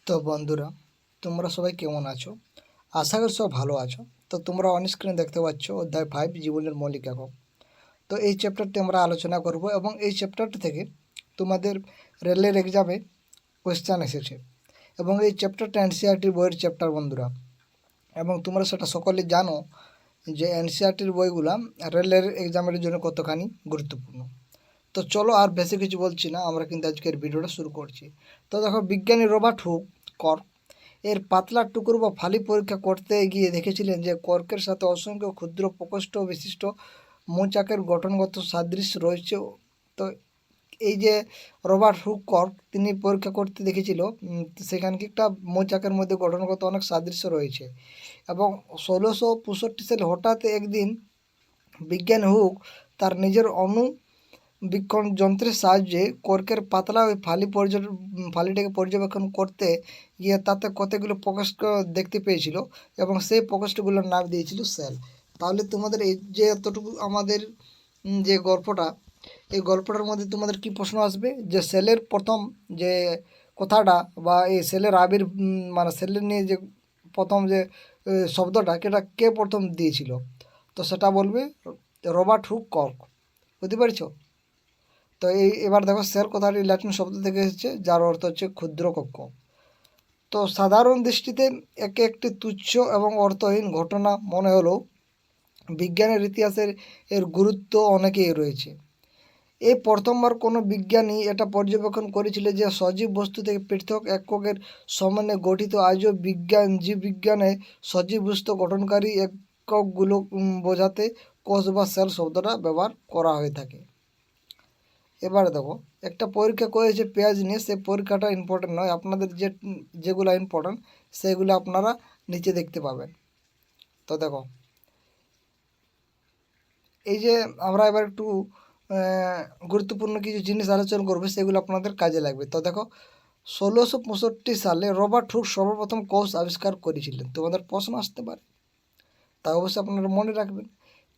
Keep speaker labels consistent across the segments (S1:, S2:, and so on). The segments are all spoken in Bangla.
S1: তো বন্ধুরা, তোমরা সবাই কেমন আছো? আশা করি সব ভালো আছো। তো তোমরা অন স্ক্রিনে দেখতে পাচ্ছ অধ্যায় 5 জীবনের মৌলিক একক। তো এই চ্যাপ্টারটি আমরা আলোচনা করব এবং এই চ্যাপ্টারটি থেকে তোমাদের রেলের এক্সামে কোয়েশ্চেন এসেছে এবং এই চ্যাপ্টারটা এনসিইআরটি বইয়ের চ্যাপ্টার বন্ধুরা। এবং তোমরা সেটা সকলেই জানো যে এনসিইআরটির বইগুলা রেলের এক্সামের জন্য কতখানি গুরুত্বপূর্ণ। তো চলো আর বেশি কিছু বলছি না, আমরা কিন্তু আজকের ভিডিওটা শুরু করছি। তো দেখো, বিজ্ঞানী রবার্ট হুক কর্ক এর পাতলা টুকরো বা ফালি পরীক্ষা করতে গিয়ে দেখেছিলেন যে কর্কের সাথে অসংখ্য ক্ষুদ্র প্রকোষ্ঠ বিশিষ্ট মৌচাকের গঠনগত সাদৃশ্য রয়েছে। তো এই যে রবার্ট হুক কর্ক তিনি পরীক্ষা করতে দেখেছিল, সেখানকে একটা মৌচাকের মধ্যে গঠনগত অনেক সাদৃশ্য রয়েছে। এবং 1665 সালে হঠাৎ একদিন বিজ্ঞানী হুক তার নিজের বীক্ষণ যন্ত্রের সাহায্যে কর্কের পাতলা ওই ফালিটাকে পর্যবেক্ষণ করতে গিয়ে তাতে কতগুলো প্রকোষ্ঠ দেখতে পেয়েছিল এবং সেই প্রকোষ্ঠগুলোর নাম দিয়েছিল সেল। তাহলে তোমাদের এই যে এতটুকু আমাদের যে গল্পটা, এই গল্পটার মধ্যে তোমাদের কি প্রশ্ন আসবে যে সেলের প্রথম যে কথাটা বা এই সেলের মানে সেলের নিয়ে যে প্রথম যে শব্দটা সেটা কে প্রথম দিয়েছিল? তো সেটা বলবে রবার্ট হুক কর্ক। বুঝতে পারছো? তো এবার দেখো, সেল কথাটি ল্যাটিন শব্দ থেকে এসেছে যার অর্থ হচ্ছে ক্ষুদ্র কক্ষ। তো সাধারণ দৃষ্টিতে একে একটি তুচ্ছ এবং অর্থহীন ঘটনা মনে হলেও বিজ্ঞানের ইতিহাসের এর গুরুত্ব অনেকেই রয়েছে। এই প্রথমবার কোনো বিজ্ঞানী এটা পর্যবেক্ষণ করেছিল যে সজীব বস্তু থেকে পৃথক এককের সমন্বয়ে গঠিত। আজও জীববিজ্ঞানে সজীব বস্তু গঠনকারী এককগুলো বোঝাতে কোষ বা সেল শব্দটা ব্যবহার করা হয়ে থাকে। এবারে দেখো, একটা পরীক্ষা করেছে পেঁয়াজ নিয়ে, সেই পরীক্ষাটা ইম্পর্টেন্ট নয়, আপনাদের যেগুলো ইম্পর্টেন্ট সেগুলো আপনারা নিচে দেখতে পাবেন। তো দেখো, এই যে আমরা এবার একটু গুরুত্বপূর্ণ কিছু জিনিস আলোচনা করবো, সেগুলো আপনাদের কাজে লাগবে। তো দেখো, 1665 সালে রবার্ট হুক সর্বপ্রথম কোষ আবিষ্কার করেছিলেন। তোমাদের প্রশ্ন আসতে পারে, তা অবশ্যই আপনারা মনে রাখবেন।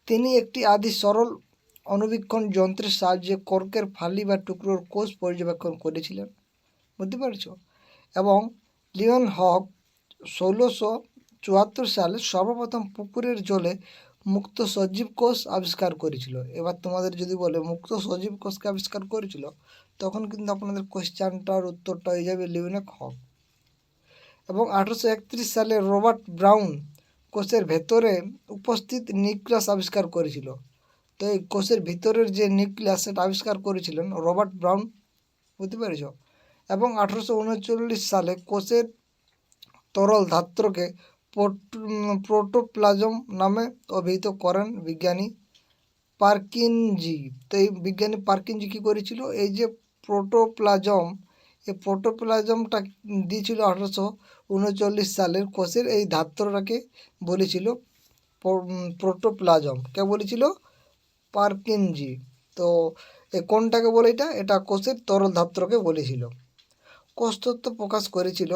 S1: তিনি একটি আদি সরল অণুবীক্ষণ যন্ত্রের সাহায্যে কর্কের ফালি বা টুকরোর কোষ পর্যবেক্ষণ করেছিলেন। বুঝতে পারছো? এবং লিওন হক 1674 সালে সর্বপ্রথম পুকুরের জলে মুক্ত সজীব কোষ আবিষ্কার করেছিল। এবার তোমাদের যদি বলে মুক্ত সজীব কোষকে আবিষ্কার করেছিল, তখন কিন্তু আপনাদের কোশ্চেনটার উত্তরটা হয়ে যাবে লিওনেক হক। এবং 1831 সালে রবার্ট ব্রাউন কোষের ভেতরে উপস্থিত নিউক্লিয়াস আবিষ্কার করেছিল। তো এই কোষের ভিতরের যে নিউক্লিয়াস সেটা আবিষ্কার করেছিলেন রবার্ট ব্রাউন। বুঝতে পেরেছ? এবং 1839 সালে কোষের তরল ধাত্রকে প্রোটোপ্লাজম নামে অভিহিত করেন বিজ্ঞানী পার্কিনজি। তো এই বিজ্ঞানী পার্কিনজি কী করেছিল? এই যে প্রোটোপ্লাজম, এই প্রোটোপ্লাজমটা দিয়েছিল 1839 সালের কোষের এই ধাত্রটাকে বলেছিল প্রোটোপ্লাজম। কে বলেছিল? পার্কিনজি। তো এই কোনটাকে বলে? এটা কোষের তরল ধাত্রকে বলেছিল। কোষতত্ত্ব প্রকাশ করেছিল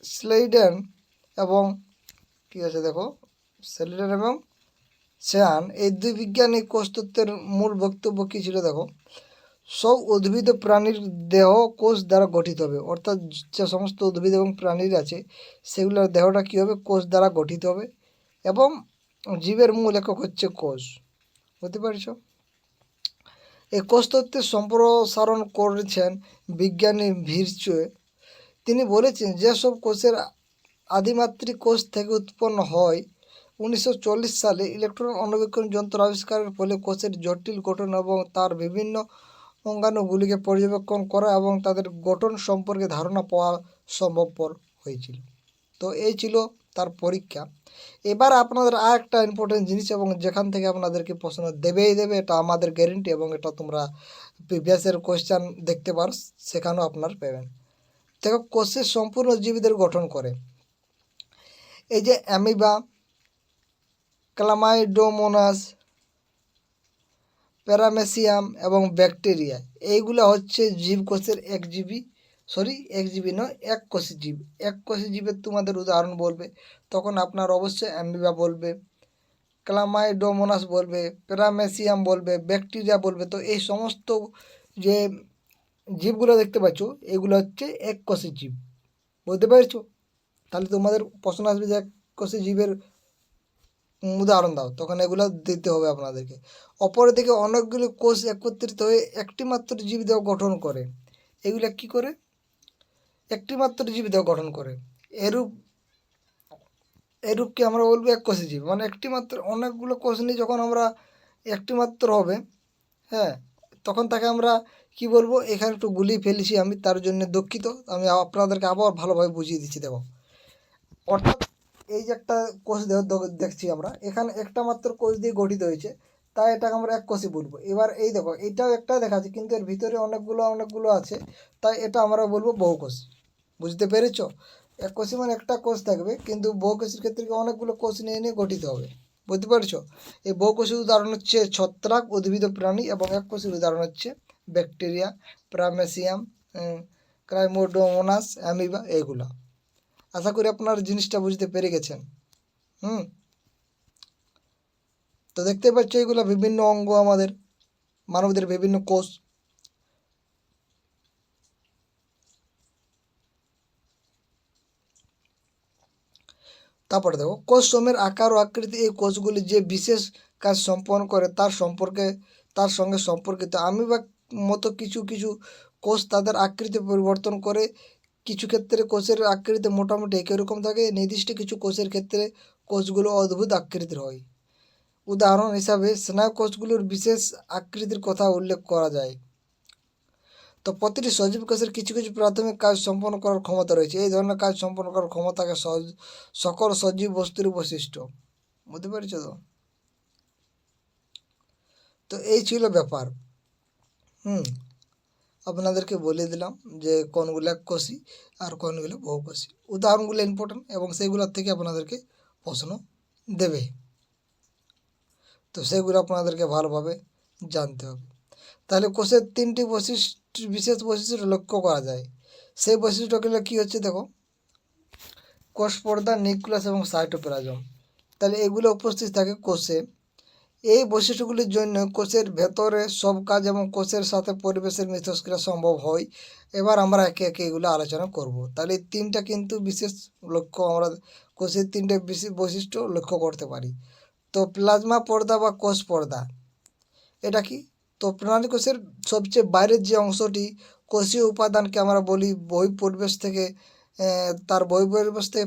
S1: স্লেইডেন এবং কী আছে দেখো, স্লেইডেন এবং সেয়ান, এই দুই বিজ্ঞানী কোষতত্ত্বের মূল বক্তব্য কী ছিল দেখো, সব উদ্ভিদ ও প্রাণীর দেহ কোষ দ্বারা গঠিত হবে। অর্থাৎ যে সমস্ত উদ্ভিদ এবং প্রাণীর আছে সেগুলোর দেহটা কী হবে? কোষ দ্বারা গঠিত হবে। এবং জীবের মূল একক হচ্ছে কোষ। বুঝতে পারছ? এই কোষতত্ত্বের সম্প্রসারণ করেছেন বিজ্ঞানী ভির্চুয়ে। তিনি বলেছেন যেসব কোষের আদিমাতৃক কোষ থেকে উৎপন্ন হয়। 1940 সালে ইলেকট্রন অণুবীক্ষণ যন্ত্র আবিষ্কারের ফলে কোষের জটিল গঠন এবং তার বিভিন্ন অঙ্গাণুগুলিকে পর্যবেক্ষণ করা এবং তাদের গঠন সম্পর্কে ধারণা পাওয়া সম্ভবপর হয়েছিল। তো এই ছিল তার পরীক্ষা। এবার আপনাদের আর একটা ইম্পর্টেন্ট জিনিস, এবং যেখান থেকে আপনাদেরকে প্রশ্ন দেবেই দেবে, এটা আমাদের গ্যারেন্টি, এবং এটা তোমরা প্রিভিয়াসের কোয়েশ্চেন দেখতে পারো, সেখানেও আপনারা পাবেন। দেখো, কোষের সম্পূর্ণ জীবীদের গঠন করে এই যে অ্যামিবা, ক্লামাইডোমোনাস, প্যারামেসিয়াম এবং ব্যাকটেরিয়া, এইগুলো হচ্ছে জীবকোষের একজীবী নয়, এককোষী জীব। এককোষী জীবের তোমাদের উদাহরণ বলবে, তখন আপনার অবশ্যই অ্যামিবা বলবে, ক্লামাইডোমোনাস বলবে, প্যারামেসিয়াম বলবে, ব্যাকটেরিয়া বলবে। তো এই সমস্ত যে জীবগুলো দেখতে পাচ্ছ এগুলো হচ্ছে এককোষী জীব, বুঝতে পেরেছো? তাহলে তোমাদের প্রশ্ন আসবে যে এককোষী জীবের উদাহরণ দাও, তখন এগুলো দিতে হবে আপনাদেরকে। অপরদিকে অনেকগুলো কোষ একত্রিত হয়ে একটি মাত্র জীবদেহ গঠন করে। এগুলা কি করে? একটি মাত্র জীবদেহ গঠন করে। এরূপ এরূপকে আমরা বলবো এককোষী জীব। মানে একটি মাত্র, অনেকগুলো কোষ নিয়ে যখন আমরা একটি মাত্র হবে, হ্যাঁ, তখন তাকে আমরা কি বলবো? এখানে একটু গুলিয়ে ফেলেছি আমি, তার জন্য দুঃখিত। আমি আপনাদেরকে আবার ভালোভাবে বুঝিয়ে দিচ্ছি। দেখো, অর্থাৎ এই যে একটা কোষ দেহ দেখছি আমরা, এখানে একটা মাত্র কোষ দিয়ে গঠিত হয়েছে, তাই এটাকে আমরা এক কোষই বলবো। এবার এই দেখো, এটাও একটা দেখাচ্ছে কিন্তু এর ভিতরে অনেকগুলো অনেকগুলো আছে, তাই এটা আমরা বলবো বহুকোষ। বুঝতে পেরেছো? এক কোষই মানে একটা কোষ থাকবে, কিন্তু বহুকোষের ক্ষেত্রে কি অনেকগুলো কোষ নিয়ে নিয়ে গঠিত হবে। বুঝতে পারছো? এই বহুকোষের উদাহরণ হচ্ছে ছত্রাক, উদ্ভিদ প্রাণী, এবং এক কোষের উদাহরণ হচ্ছে ব্যাকটেরিয়া, প্রামেসিয়াম, ক্রাইমোডোমোনাস, অ্যামিবা, এগুলা। আশা করি আপনার জিনিসটা বুঝতে পেরে গেছেন। হুম। তো দেখতে পাচ্ছ এগুলো বিভিন্ন অঙ্গ আমাদের মানবদের, বিভিন্ন কোষ। তারপরে দেখো, কোষ সমূহের আকার ও আকৃতি এই কোষগুলি যে বিশেষ কাজ সম্পন্ন করে তার সঙ্গে সম্পর্কিত। আমিবা মতো কিছু কিছু কোষ তাদের আকৃতি পরিবর্তন করে। কিছু ক্ষেত্রে কোষের আকৃতি মোটামুটি একই রকম থাকে, নির্দিষ্ট কিছু কোষের ক্ষেত্রে কোষগুলো অদ্ভুত আকৃতির হয়। উদাহরণ হিসাবে স্নায়ুকোষগুলোর বিশেষ আকৃতির কথা উল্লেখ করা যায়। তো প্রতিটি সজীব কোষের কিছু কিছু প্রাথমিক কাজ সম্পন্ন করার ক্ষমতা রয়েছে। এই ধরনের কাজ সম্পন্ন করার ক্ষমতাকে সকল সজীব বস্তুর বৈশিষ্ট্য। বুঝতে পেরেছো তো? তো এই ছিল ব্যাপার। হুম। আপনাদেরকে বলে দিলাম যে কোনগুলো এককোষী আর কোনগুলো বহুকোষী। উদাহরণগুলো ইম্পর্টেন্ট এবং সেগুলোর থেকে আপনাদেরকে প্রশ্ন দেবে। তো সেগুলো আপনাদেরকে ভালোভাবে জানতে হবে। তাহলে কোষের তিনটি বিশেষ বৈশিষ্ট্য লক্ষ্য করা যায়। সেই বৈশিষ্ট্যগুলো কী হচ্ছে দেখো, কোষ পর্দা, নিউক্লিয়াস এবং সাইটোপ্লাজম। তাহলে এগুলো উপস্থিত থাকে কোষে। এই বৈশিষ্ট্যগুলির জন্য কোষের ভেতরে সব কাজ এবং কোষের সাথে পরিবেশের মিথস্ক্রিয়া সম্ভব হয়। এবার আমরা একে একে এগুলো আলোচনা করব। তাহলে এই তিনটা কিন্তু বিশেষ লক্ষ্য, আমরা কোষের তিনটে বিশেষ বৈশিষ্ট্য লক্ষ্য করতে পারি। তো প্লাজমা পর্দা বা কোষ পর্দা, এটা কি? তো প্রাণী কোষের সবচেয়ে বাইরের যে অংশটি কোষীয় উপাদানকে আমরা বলি বহিঃপরিবেশ থেকে, তার বহিঃপরিবেশ থেকে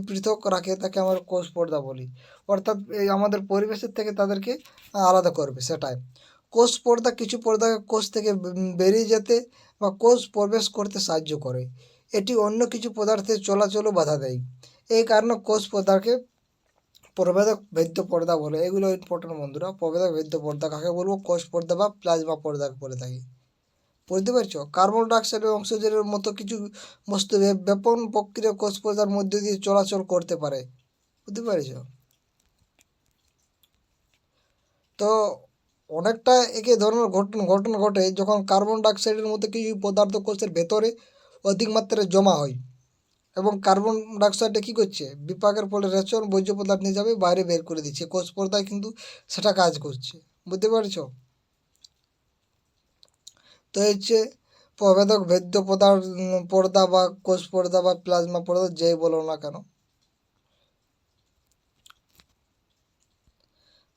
S1: পৃথক রাখে, তাকে আমরা কোষ পর্দা বলি। অর্থাৎ এই আমাদের পরিবেশের থেকে তাদেরকে আলাদা করবে, সেটাই। কোষ পর্দা কিছু পর্দাকে কোষ থেকে বেরিয়ে যেতে বা কোষ প্রবেশ করতে সাহায্য করে। এটি অন্য কিছু পদার্থের চলাচলও বাধা দেয়। এই কারণে কোষ পর্দাকে প্রবেদক ভেদ্য পর্দা বলে। এগুলো ইম্পর্টেন্ট বন্ধুরা। প্রবেদক ভেদ্য পর্দা কাকে বলবো? কোষ পর্দা বা প্লাজমা পর্দাকে বলে থাকি। বুঝতে পারছো? কার্বন ডাইঅক্সাইড এবং অক্সিজেনের মতো কিছু বস্তু ব্যাপন প্রক্রিয়া কোষ পর্দার মধ্যে দিয়ে চলাচল করতে পারে। বুঝতে পেরেছো? তো অনেকটা একই ধরনের ঘটনা ঘটে যখন কার্বন ডাইঅক্সাইডের মতো কিছু পদার্থ কোষের ভেতরে অধিক মাত্রায় জমা হয়, এবং কার্বন ডাইঅক্সাইডটা কী করছে? বিপাকের ফলে রেচন বর্জ্য পদার্থ হিসাবে বাইরে বের করে দিচ্ছে। কোষ পর্দায় কিন্তু সেটা কাজ করছে। বুঝতে পারছো? তো হচ্ছে প্রভেদক ভেদ্য পর্দা বা কোষ পর্দা বা প্লাজমা পর্দা, যেই বলো না কেন।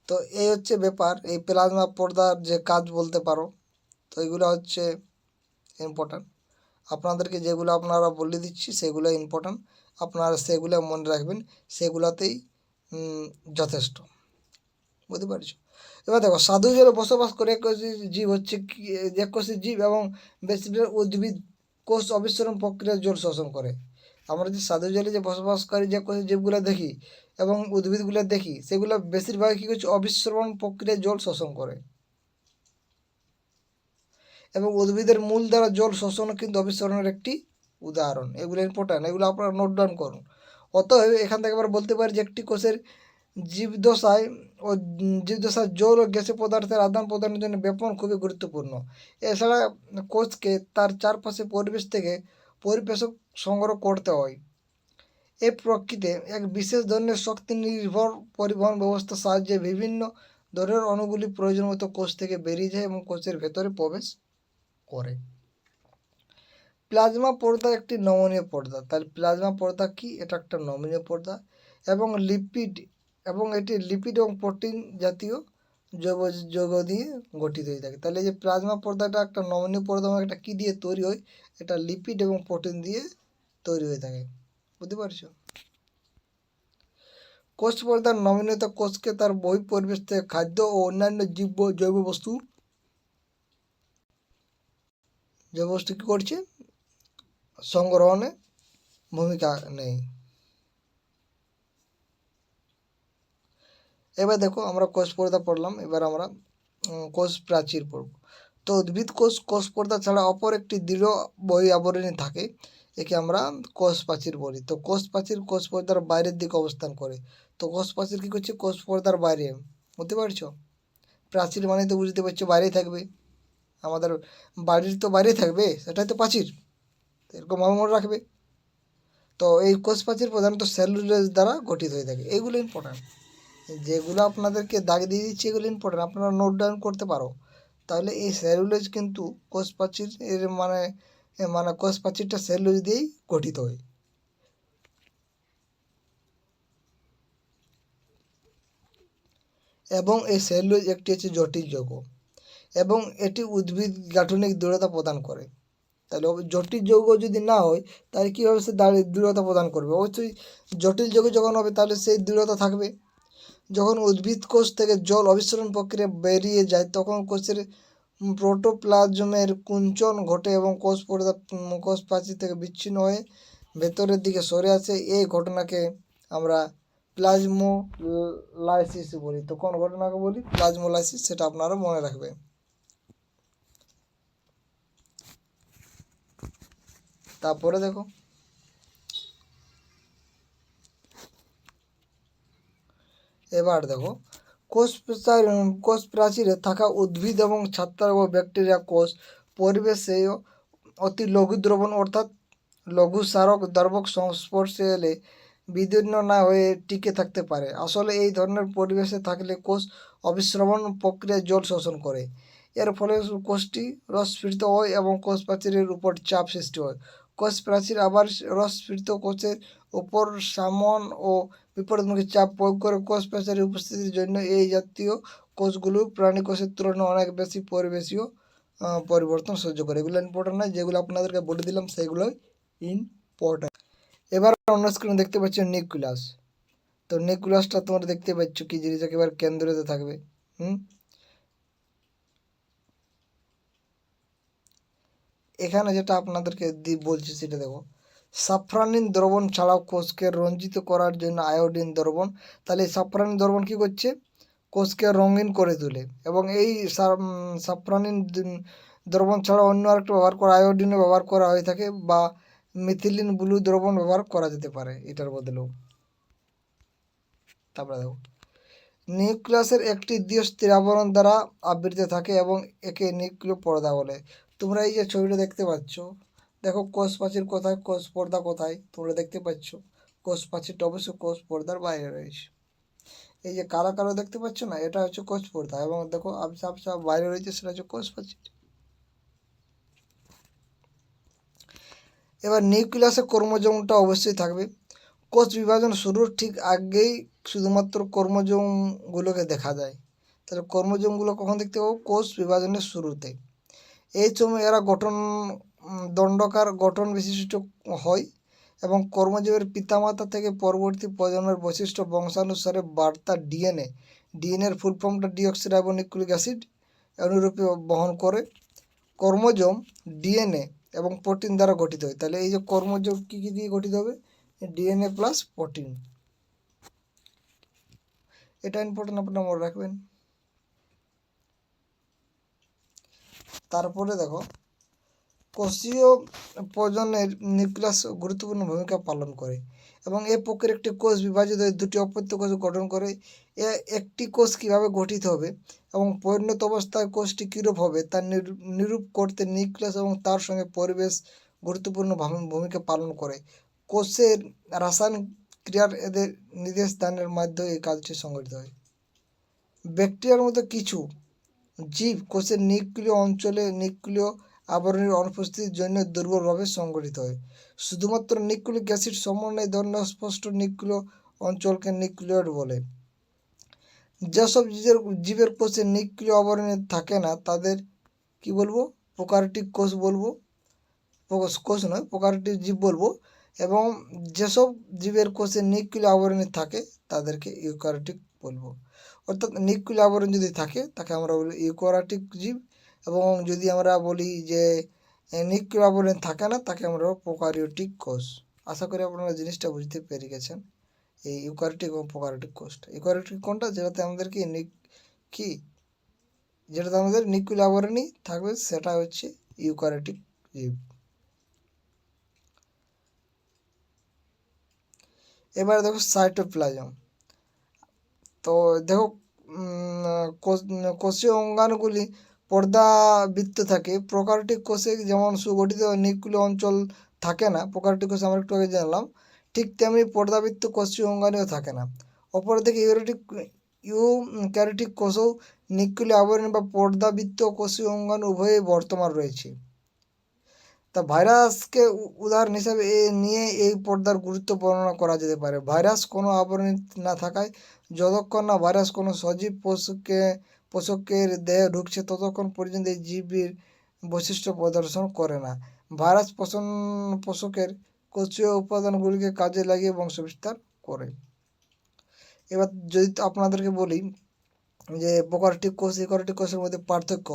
S1: তো এই হচ্ছে ব্যাপার, এই প্লাজমা পর্দার যে কাজ বলতে পারো। তো এগুলো হচ্ছে ইম্পর্ট্যান্ট। আপনাদেরকে যেগুলো আপনারা বলে দিচ্ছি সেগুলো ইম্পর্ট্যান্ট, আপনারা সেগুলো মনে রাখবেন, সেগুলোতেই যথেষ্ট। বুঝতে পারছো? এবার দেখো, সাধু জলে বসবাস করে এককোষী জীব হচ্ছে এককোষী জীব এবং বেশিরভাগ উদ্ভিদ কোষ অবিস্মরণ প্রক্রিয়ায় জল শোষণ করে। আমরা যে সাধু জলে যে বসবাসকারী যে কোষী জীবগুলো দেখি এবং উদ্ভিদগুলো দেখি, সেগুলো বেশিরভাগ কী করছে? অবিস্মরণ প্রক্রিয়ায় জল শোষণ করে। এবং উদ্ভিদের মূল দ্বারা জল শোষণ কিন্তু অবিস্মরণের একটি উদাহরণ। এগুলো ইম্পর্ট্যান্ট, এগুলো আপনারা নোট ডাউন করুন। অতএব এখান থেকে আমরা বলতে পারি যে একটি কোষের জীবদশায় ও জীবদশায় জল ও গ্যাসীয় পদার্থের আদান প্রদানের জন্য ব্যাপন খুবই গুরুত্বপূর্ণ। এছাড়া কোষকে তার চারপাশে পরিবেশ থেকে পরিবেশক সংগ্রহ করতে হয়। এই প্রকৃতিতে এক বিশেষ ধরনের শক্তি নির্ভর পরিবহন ব্যবস্থার সাহায্যে বিভিন্ন ধরনের অণুগুলি প্রয়োজন মতো কোষ থেকে বেরিয়ে যায় এবং কোষের ভেতরে প্রবেশ করে। প্লাজমা পর্দা একটি নমনীয় পর্দা। তাহলে প্লাজমা পর্দা কি? এটা একটা নমনীয় পর্দা এবং এটি লিপিড এবং প্রোটিন জাতীয় যৌগ দিয়ে গঠিত হয়ে থাকে। তাহলে এই যে প্লাজমা পর্দাটা একটা নমনীয় পর্দা এবং এটা কী দিয়ে তৈরি হয়? এটা লিপিড এবং প্রোটিন দিয়ে তৈরি হয়ে থাকে। বুঝতে পারছো? কোষ পর্দার নমনীয়তা কোষকে তার বহিঃপরিবেশ থেকে খাদ্য ও অন্যান্য জৈব বস্তু কী করছে? সংগ্রহণে ভূমিকা নেই। এবার দেখো, আমরা কোষ পর্দা পড়লাম, এবার আমরা কোষ প্রাচীর পড়ব। তো উদ্ভিদ কোষ পর্দা ছাড়া অপর একটি দৃঢ় বহি আবরণী থাকে, একে আমরা কোষ প্রাচীর বলি। তো কোষ প্রাচীর কোষ পর্দার বাইরের দিকে অবস্থান করে। তো কোষ প্রাচীর কী করছে? কোষ পর্দার বাইরে। বুঝতে পারছো? প্রাচীর মানে তো বুঝতে পারছো বাইরেই থাকবে, আমাদের বাড়ির তো বাইরেই থাকবে, সেটাই তো প্রাচীর, এরকম মনে রাখবে। তো এই কোষ প্রাচীর প্রধানত সেলুলোজ দ্বারা গঠিত হয়ে থাকে। এইগুলো ইম্পর্ট্যান্ট, যেগুলো আপনাদেরকে দাগ দিয়ে দিচ্ছি এগুলো ইম্পর্ট্যান্ট, আপনারা নোট ডাউন করতে পারো। তাহলে এই সেলুলোজ কিন্তু কোষ প্রাচীর এর মানে কোষ প্রাচীরটা সেলুলোজ দিয়েই গঠিত হয়। এবং এই সেলুলোজ একটি হচ্ছে জটিল যৌগ এবং এটি উদ্ভিদ গাঠনিক দৃঢ়তা প্রদান করে। তাহলে জটিল যৌগ যদি না হয় তাহলে কীভাবে সে দৃঢ়তা প্রদান করবে? অবশ্যই জটিল যৌগ যখন হবে তাহলে সেই দৃঢ়তা থাকবে। যখন উদ্ভিদ কোষ থেকে জল অবিশ্বরণ প্রক্রিয়া বেরিয়ে যায় তখন কোষের প্রোটোপ্লাজমের কুঞ্চন ঘটে এবং কোষ প্রাচীর থেকে বিচ্ছিন্ন হয়ে ভেতরের দিকে সরে আসে। এই ঘটনাকে আমরা প্লাজমোলাইসিস বলি। তো কোন ঘটনাকে বলি? প্লাজমোলাইসিস, সেটা আপনারা মনে রাখবেন। তারপরে দেখো, এবার দেখো কোষ প্রাচীরে থাকা উদ্ভিদ এবং ছত্রাক ও ব্যাকটেরিয়া কোষ পরিবেশে অতি লঘু দ্রবণ অর্থাৎ লঘু সারক দ্রাবক সংস্পর্শে এলে বিদীর্ণ না হয়ে টিকে থাকতে পারে। আসলে এই ধরনের পরিবেশে থাকলে কোষ অবিশ্রবণ প্রক্রিয়ায় জল শোষণ করে। এর ফলে কোষটি রসস্ফীত হয় এবং কোষ প্রাচীরের উপর চাপ সৃষ্টি হয়। কোষ প্রাচীর আবার রসস্ফীত কোষের উপর সমান ও বিপরীতমুখী চাপ প্রয়োগ করে কোষ প্রাচীরের উপস্থিতির জন্য এই জাতীয় কোষগুলো প্রাণী কোষের তুলনায় অনেক বেশি পরিবেশীয় পরিবর্তন সহ্য করে। এগুলো ইম্পর্টেন্ট নয়, যেগুলো আপনাদেরকে বলে দিলাম সেগুলোই ইম্পর্টেন্ট। এবার অন্য স্ক্রিনে দেখতে পাচ্ছ নিউক্লিয়াস। তো নিউক্লিয়াসটা তোমরা দেখতে পাচ্ছ কি জিনিস, একেবারে কেন্দ্রতে থাকবে। এখানে যেটা আপনাদেরকে বলছি সেটা দেখো, সাফরানিন দ্রবণ ছাড়াও কোষকে রঞ্জিত করার জন্য আয়োডিন দ্রবণ। তাহলে এই সাফরানিন দ্রবণ কী করছে? কোষকে রঙিন করে তোলে। এবং এই সাফরানিন দ্রবণ ছাড়া অন্য আরেকটা ব্যবহার করা আয়োডিনও ব্যবহার করা হয়ে থাকে, বা মিথিলিন ব্লু দ্রবণ ব্যবহার করা যেতে পারে এটার বদলেও। তারপরে দেখো, নিউক্লিয়াসের একটি দ্বিস্তরীয় আবরণ দ্বারা আবৃত থাকে এবং একে নিউক্লিয় পর্দা বলে। তোমরা এই যে ছবিটা দেখতে পাচ্ছ, দেখো কোষ প্রাচীর কোথায়, কোষ পর্দা কোথায়, তোমরা দেখতে পাচ্ছ কোষ প্রাচীরটা অবশ্য কোষ পর্দার বাইরে রয়েছে। এই যে কালো কালো দেখতে পাচ্ছ না, এটা হচ্ছে কোষ পর্দা, এবং দেখো আবছা আবছা বাইরে রয়েছে, সেটা হচ্ছে কোষ প্রাচীর। এবার নিউক্লিয়াসে ক্রোমোজোমটা অবশ্যই থাকবে। কোষ বিভাজন শুরুর ঠিক আগেই শুধুমাত্র ক্রোমোজোমগুলোকে দেখা যায়। তাহলে ক্রোমোজোমগুলো কখন দেখতে পাবো? কোষ বিভাজনের শুরুতে। এই সময় এরা দণ্ডকার গঠন বিশিষ্ট হয় এবং ক্রোমোজোমের পিতামাতা থেকে পরবর্তী প্রজন্মের বৈশিষ্ট্য বংশানুসারে বার্তা ডিএনএর ফুল ফর্মটা ডিঅক্সিরাইবোনিউক্লিক অ্যাসিড অনুরূপে বহন করে। ক্রোমোজোম ডিএনএ এবং প্রোটিন দ্বারা গঠিত হয়। তাহলে এই যে ক্রোমোজোম কী কী দিয়ে গঠিত হবে? DNA plus protein. এটা ইম্পর্টেন্ট, আপনারা মনে রাখবেন। তারপরে দেখো, কোষীয় প্রজননের নিউক্লিয়াস গুরুত্বপূর্ণ ভূমিকা পালন করে এবং এই প্রক্রিয়া একটি কোষ বিভাজিত হয়ে দুটি অপত্য কোষ গঠন করে। একটি কোষ কীভাবে গঠিত হবে এবং পরিণত অবস্থায় কোষটি কীরূপ হবে তা নিরূপ করতে নিউক্লিয়াস এবং তার সঙ্গে পরিবেশ গুরুত্বপূর্ণ ভূমিকা পালন করে। কোষের রাসায়নিক ক্রিয়ার এদের নির্দেশ দানের মাধ্যমে এই কাজটি সংঘটিত হয়। ব্যাকটেরিয়ার মতো কিছু জীব কোষের নিউক্লিয় অঞ্চলে নিউক্লিয় আবরণীর অনুপস্থিতির জন্য দুর্বলভাবে সংগঠিত হয়। শুধুমাত্র নিউক্লিক অ্যাসিড সমন্বয়ে ধন্য স্পষ্ট নিউক্লিয় অঞ্চলকে নিউক্লিয়েট বলে। যেসব জীবের কোষে নিউক্লিয় আবরণী থাকে না তাদের কি বলবো, প্রোক্যারিওটিক কোষ বলবো, কোষ নয় প্রোক্যারিওটিক জীব বলবো। এবং যেসব জীবের কোষে নিউক্লিয় আবরণী থাকে তাদেরকে ইউক্যারিওটিক বলবো। অর্থাৎ নিউক্লিয় আবরণ যদি থাকে তাকে আমরা বলি ইউক্যারিওটিক জীব, এবং যদি আমরা বলি যে নিউক্লিয় আবরণ থাকে না তাকে আমরা প্রোক্যারিওটিক কোষ। আশা করি আপনারা জিনিসটা বুঝতে পেরে গেছেন এই ইউক্যারিওটিক এবং প্রোক্যারিওটিক কোষটা। ইউক্যারিওটিক কোনটা, যেটাতে আমাদেরকে যেটাতে আমাদের নিউক্লিয় আবরণী থাকবে সেটা হচ্ছে ইউক্যারিওটিক জীব। এবারে দেখো সাইটোপ্লাজম। তো দেখো কোষীয় অঙ্গাণুগুলি পর্দাবৃত্ত থাকে। প্রোক্যারিওটিক কোষে যেমন সুগঠিত নিউক্লিয় অঞ্চল থাকে না, প্রোক্যারিওটিক কোষে আমরা একটু আগে জানলাম, ঠিক তেমনি পর্দাবৃত্ত কোষীয় অঙ্গাণুও থাকে না। অপরদিকে ইউক্যারিওটিক কোষেও নিউক্লিয় আবরণী বা পর্দাবৃত্ত কোষীয় অঙ্গাণু উভয়ই বর্তমান রয়েছে। তা ভাইরাসকে উদাহরণ হিসাবে নিয়ে এই পর্দার গুরুত্ব বর্ণনা করা যেতে পারে। ভাইরাস কোনো আবরণী না থাকায় যতক্ষণ না ভাইরাস কোনো সজীব পোষকের দেহে ঢুকছে ততক্ষণ পর্যন্ত এই জীবের বৈশিষ্ট্য প্রদর্শন করে না। ভাইরাস পোষকের কোষীয় উপাদানগুলিকে কাজে লাগিয়ে বংশবিস্তার করে। এবার যদি আপনাদেরকে বলি যে প্রোক্যারিওটিক কোষ ইউক্যারিওটিক কোষের মধ্যে পার্থক্য,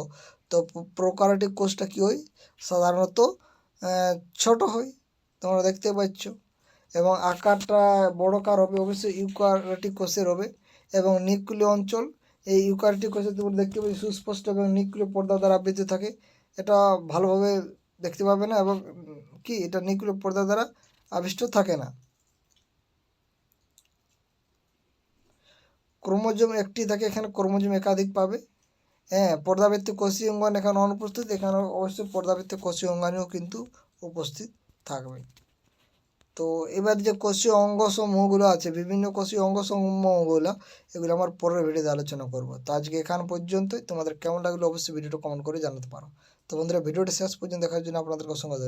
S1: তো প্রোক্যারিওটিক কোষটা কী হয়, সাধারণত ছোট হয়, তোমরা দেখতে পাচ্ছ, এবং আকারটা বড়কার হবে, অবশ্যই ইউক্যারিওটিক কোষের হবে। এবং নিউক্লিয় অঞ্চল এই ইউক্যারিওটিক কোষে তোমরা দেখতে পাচ্ছ সুস্পষ্ট এবং নিউক্লিয় পর্দা দ্বারা আবৃত থাকে। এটা ভালোভাবে দেখতে পাবে না, এবং কি এটা নিউক্লিয় পর্দা দ্বারা আবিষ্ট থাকে না। ক্রোমোজোম একটি থাকে, এখানে ক্রোমোজোম একাধিক পাবে। হ্যাঁ, পর্দাবৃত্ত কোষীয় অঙ্গাণু এখানে অনুপস্থিত, এখানে অবশ্যই পর্দাবৃত্ত কোষীয় অঙ্গাণুও কিন্তু উপস্থিত থাকবে। তো এবার যে কোষীয় অঙ্গসমূহগুলো আছে, বিভিন্ন কোষীয় অঙ্গসমূহগুলো, এগুলো আমার পরের ভিডিওতে আলোচনা করব। তো আজকে এখান পর্যন্তই। তোমাদের কেমন লাগলো অবশ্যই ভিডিওটা কমেন্ট করে জানাতে পারো। তো বন্ধুরা, ভিডিওটা শেষ পর্যন্ত দেখার জন্য আপনাদেরকে অসংখ্য ধন্যবাদ।